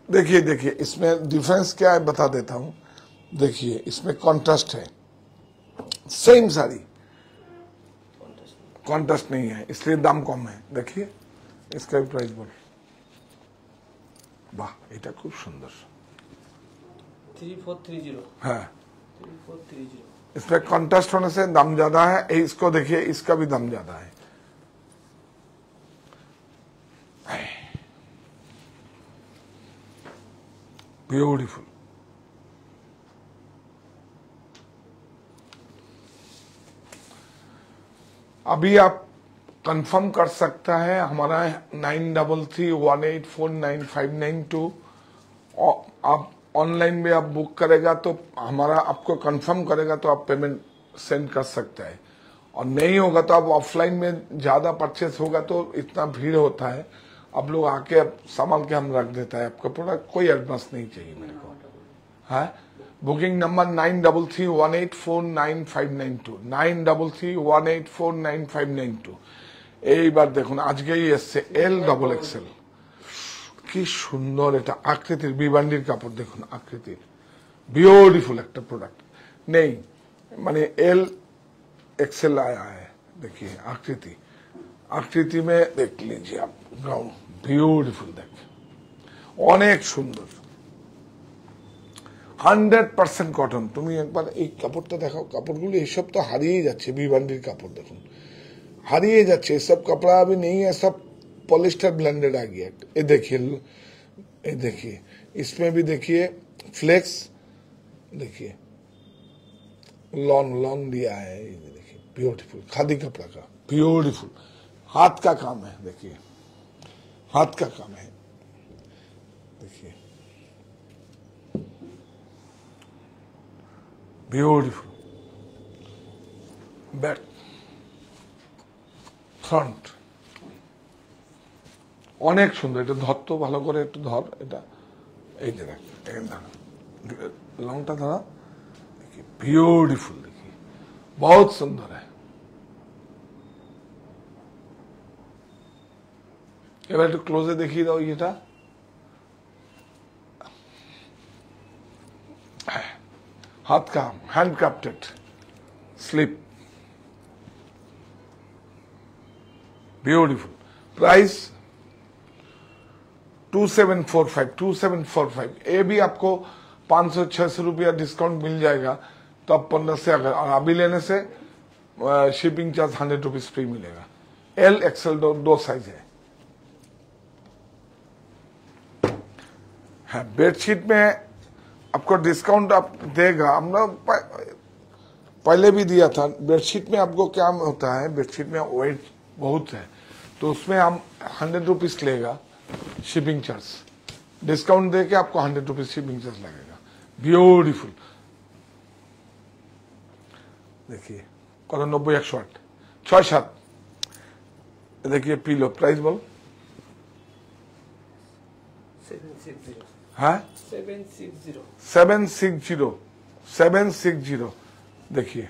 देखिए देखिए इसमें डिफरेंस क्या है बता देता हूं। देखिए इसमें कॉन्ट्रास्ट है, सेम साड़ी, कॉन्ट्रास्ट नहीं है इसलिए दाम कम है। देखिए इसका भी प्राइस बोल, वाह এটা খুব সুন্দর। 3430। हाँ 3430। इसमें कॉन्ट्रास्ट होने से दाम ज्यादा है। इसको देखिए, इसका भी दाम ज्यादा है। ब्यूटीफुल। अभी आप कंफर्म कर सकता है हमारा 9331849592। आप ऑनलाइन में आप बुक करेगा तो हमारा आपको कंफर्म करेगा तो आप पेमेंट सेंड कर सकते हैं, और नहीं होगा तो आप ऑफलाइन में ज्यादा परचेस होगा तो इतना भीड़ होता है, आप लोग आके संभाल के हम रख देता है आपका प्रोडक्ट। कोई एडवांस नहीं चाहिए मेरे को। है बुकिंग नंबर 9331849592 9331849592। এইবার দেখুন আজকেই এসছে L XXL। কি সুন্দর এটা আকৃতির, বিবান্ডির কাপড় দেখুন আকৃতির, বিউটিफुल একটা প্রোডাক্ট নেই মানে LXL आया है। देखिए आकृति, आकृति में देख लीजिए आप ग्राउंड, বিউটিফুল দেখে অনেক সুন্দর, 100% কটন। তুমি একবার এই কাপড়টা দেখাও, কাপড়গুলো এইসব তো হারিয়ে যাচ্ছে, বিবান্ডির কাপড় দেখুন हारिए जाच्छे, सब कपड़ा अभी नहीं है, सब पॉलिस्टर ब्लेंडेड आ गया। ये देखिए इसमें भी देखिए फ्लेक्स, देखिए लॉन दिया है, ये देखिए ब्यूटीफुल खादी कपड़ा का, ब्यूटीफुल हाथ का काम है। देखिए हाथ का काम है, देखिए ब्यूटीफुल बैक ফ্রন্ট অনেক সুন্দর। এটা ধর তো ভালো করে, একটু ধর এটা, এই যে দেখ লংটা ধরা, देखिए ब्यूटीफुल, देखिए बहुत सुंदर है। এবার একটু ক্লোজে দেখিয়ে দাও এটা, হাত কাম, hand crafted slip, beautiful. Price 2745। ये भी आपको 500-600 रुपया डिस्काउंट मिल जाएगा तो आप 15 से, अगर और अभी लेने से शिपिंग चार्ज 100 रुपीज फ्री मिलेगा। LXL दो साइज है। हाँ बेडशीट में आपको डिस्काउंट आप देगा, हम लोग पहले भी दिया था। बेडशीट में आपको क्या होता है, बेडशीट में वेट बहुत है तो उसमें हम 100 रुपीज लेगा शिपिंग चार्ज, डिस्काउंट देके आपको 100 रुपीज शिपिंग चार्ज लगेगा। ब्यूटीफुल देखिए कत 90-108 6-7। देखिए पिलो, प्राइस बोल 760। हाँ 760। देखिए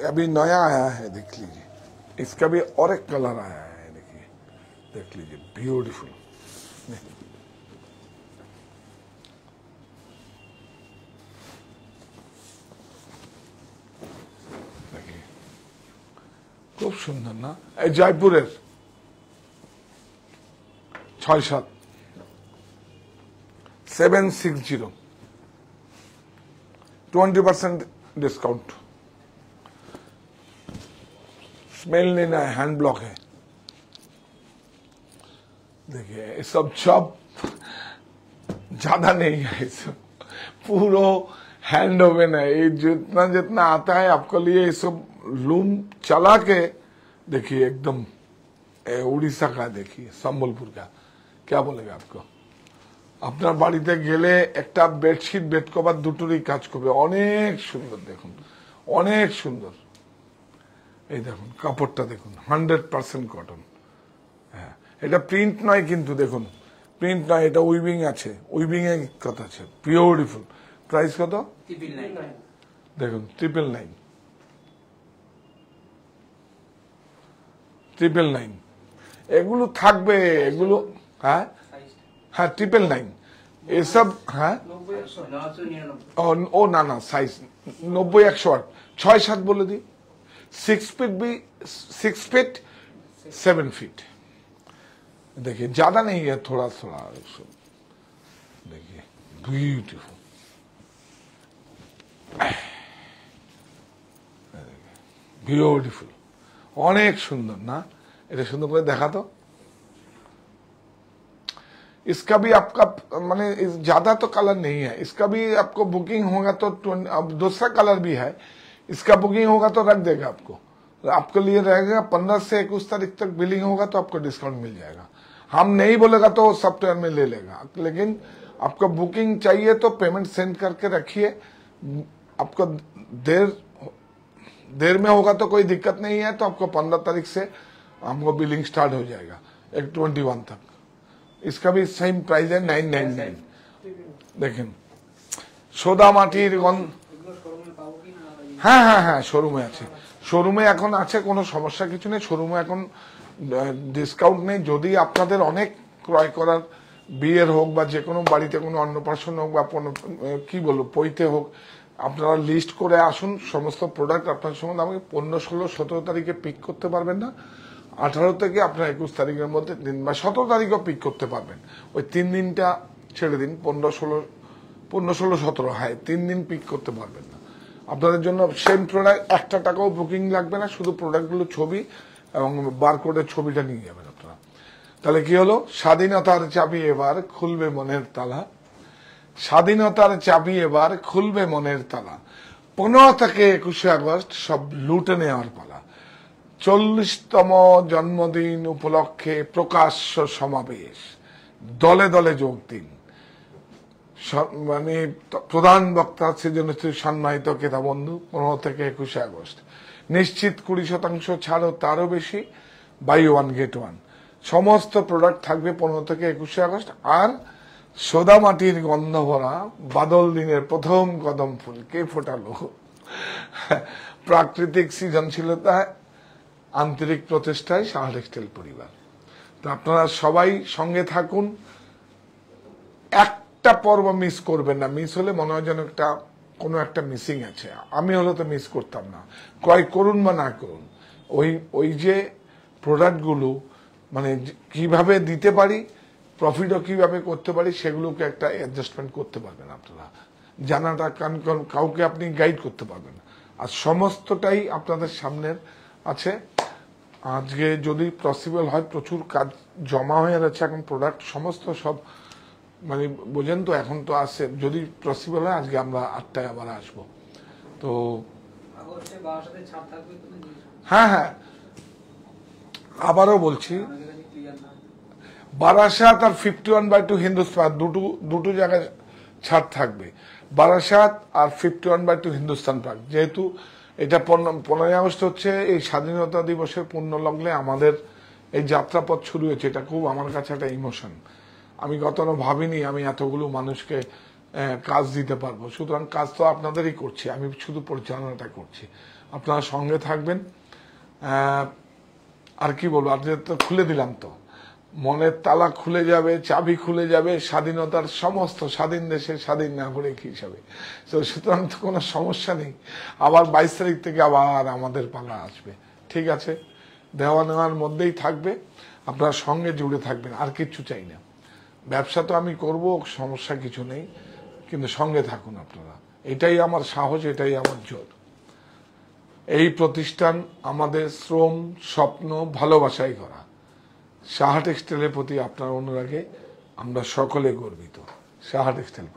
अभी नया आया है, देख लीजिए इसका भी और एक कलर आया है, देखिए देख लीजिए ब्यूटीफुल। देखिए खूब सुंदर ना, जयपुर 6-7 760 20% डिस्काउंट। स्मेल लेना है, हैंड ब्लॉक है। देखिए ये सब ज्यादा नहीं है, सब पूरा हैंड ओवन है। ये जितना जितना आता है आपके लिए, ये सब लूम चला के देखिए एकदम उड़ीसा का, देखिए सम्बलपुर का, क्या बोलेगा आपको। আপনার বাড়িতে গেলে একটা বেডশিট বেড কভার দুটোরই কাজ করবে, অনেক সুন্দর দেখুন, অনেক সুন্দর। এই দেখুন কাপড়টা দেখুন 100% কটন। হ্যাঁ এটা প্রিন্ট নয় কিন্তু দেখুন প্রিন্ট না, এটা উইভিং আছে, উইভিং এ কথা আছে, বিউটিফুল। প্রাইস কত? 999 দেখুন 999, 999 এগুলো থাকবে, এগুলো হ্যাঁ হ্যাঁ 999 এসব হ্যাঁ। 999 ও না না, সাইজ 90-108, 6-7 बोले दी, 6 फीट भी, 6 फीट 7 फीट। देखिए ज्यादा नहीं है, थोड़ा थोड़ा। देखिए ब्यूटीफुल, ब्यूटीफुल, অনেক সুন্দর না? এটা সুন্দর করে দেখা তো। इसका भी आपका माने ज्यादा तो कलर नहीं है, इसका भी आपको बुकिंग होगा तो अब दूसरा कलर भी है, इसका बुकिंग होगा तो रख देगा आपको, आपके लिए रहेगा 15 से 21 तारीख तक बिलिंग होगा तो आपको डिस्काउंट मिल जाएगा। हम नहीं बोलेगा तो सॉफ्टवेयर में ले लेगा, लेकिन आपको बुकिंग चाहिए तो पेमेंट सेंड करके रखिए। आपको देर में होगा तो कोई दिक्कत नहीं है, तो आपको 15 तारीख से हमको बिलिंग स्टार्ट हो जाएगा 21 तक। इसका भी सेम प्राइस है 999। देखें সোদা মাটির গন্ধ, এগুলো শোরুমে পাবো কি না? হ্যাঁ হ্যাঁ হ্যাঁ শোরুমে আছে, শোরুমে এখন আছে, কোনো সমস্যা কিছু নেই। শোরুমে এখন ডিসকাউন্ট নেই। যদি আপনাদের অনেক ক্রয় করার, বিয়ের হোক বা যে কোনো বাড়িতে কোনো অন্নপ্রাশন হোক বা কি বলবো পৈতে হোক, আপনারা লিস্ট করে আসুন সমস্ত প্রোডাক্ট আপনার সঙ্গে। আমাকে 15, 16, 17 তারিখে পিক করতে পারবেন না, 18 থেকে আপনার 21 তারিখের মধ্যে দিন, বা 17 তারিখও পিক করতে পারবেন। ওই 3 দিনটা ছেড়ে দিন, 15, 16, 17, হ্যাঁ 3 দিন পিক করতে পারবেন না। আপনাদের জন্য সেম প্রোডাক্ট, একটা টাকাও বুকিং লাগবে না, শুধু প্রোডাক্টগুলো ছবি এবং বারকোডের ছবিটা নিয়ে যাবেন আপনারা। তাহলে কি হলো? স্বাধীনতার চাবি এবার খুলবে মনের তালা, স্বাধীনতার চাবি এবার খুলবে মনের তালা। 15 থেকে 21 আগস্ট সব লুটে নেওয়ার পালা। 40তম জন্মদিন উপলক্ষে প্রকাশ্য সমাবেশ, দলে দলে যোগ দিন। মানে প্রধান বক্তা সৃজনশীল সম্মানিত ক্রেতা বন্ধু, 15 থেকে 21 আগস্ট নিশ্চিত 20% ছাড়ও তারও বেশি, বাই 1 get 1। সমস্ত প্রোডাক্ট থাকবে 15 থেকে 21 আগস্ট। আর সোদা মাটির গন্ধ ভরা বাদল দিনের প্রথম কদম ফুল কে ফোটালো? প্রাকৃতিক সৃজনশীলতায়, আন্তরিক প্রচেষ্টায় সাহা টেক্সটাইল পরিবার। তো আপনারা সবাই সঙ্গে থাকুন, একটা পর্ব মিস করবেন না। মিস হলে মনে হয় যেন কোনো একটা মিসিং আছে। আমি হলে তো মিস করতাম না। ক্রয় করুন বা না করুন, ওই যে প্রোডাক্টগুলো মানে কিভাবে দিতে পারি, প্রফিটও কিভাবে করতে পারি, সেগুলোকে একটা অ্যাডজাস্টমেন্ট করতে পারবেন আপনারা। জানাটা কাউকে আপনি গাইড করতে পারবেন। আর সমস্তটাই আপনাদের সামনের আছে। আজকে যদি পসিবল হয়, প্রচুর কাজ জমা হয়ে যাচ্ছে এখন, প্রোডাক্ট সমস্ত সব মানে বোঝেন তো, এখন তো আসে। যদি পসিবল হয় আজকে আমরা 8টায় আবার আসবো। তো আগস্টে 12 ছাড় থাকবে তো নাকি? হ্যাঁ হ্যাঁ, আবারও বলছি, আমাদের কাছে ক্লিয়ার না। বারাসাত আর 51/2 হিন্দুস্তান দুটো জায়গায় ছাড় থাকবে। বারাসাত আর 51/2 হিন্দুস্তান পার্ক, যেহেতু এটা 15 আগস্ট হচ্ছে এই স্বাধীনতা দিবসের পূর্ণ লগ্নে আমাদের এই যাত্রাপথ শুরু হয়েছে। এটা খুব আমার কাছে একটা ইমোশন। আমি কখনো ভাবিনি আমি এতগুলো মানুষকে কাজ দিতে পারবো। সুতরাং কাজ তো আপনাদেরই করছি, আমি শুধু পরিচালনাটা করছি। আপনারা সঙ্গে থাকবেন। আর কি বলবো, আপনাদের তো খুলে দিলাম, তো মনের তালা খুলে যাবে, চাবি খুলে যাবে স্বাধীনতার সমস্ত, স্বাধীন দেশের স্বাধীন নাগরিক হিসাবে। তো সুতরাং তো কোনো সমস্যা নেই। আবার 22 তারিখ থেকে আবার আমাদের পালা আসবে। ঠিক আছে, দেওয়া নেওয়ার মধ্যেই থাকবে, আপনারা সঙ্গে জুড়ে থাকবেন, আর কিচ্ছু চাই না। ব্যবসা তো আমি করব, সমস্যা কিছু নেই, কিন্তু সঙ্গে থাকুন আপনারা। এটাই আমার সাহস, এটাই আমার জোর। এই প্রতিষ্ঠান আমাদের শ্রম, স্বপ্ন, ভালোবাসায় করা। সাহা টেক্সটাইলের প্রতি আপনার অনুরাগে আমরা সকলে গর্বিত। সাহা টেক্সটাইল।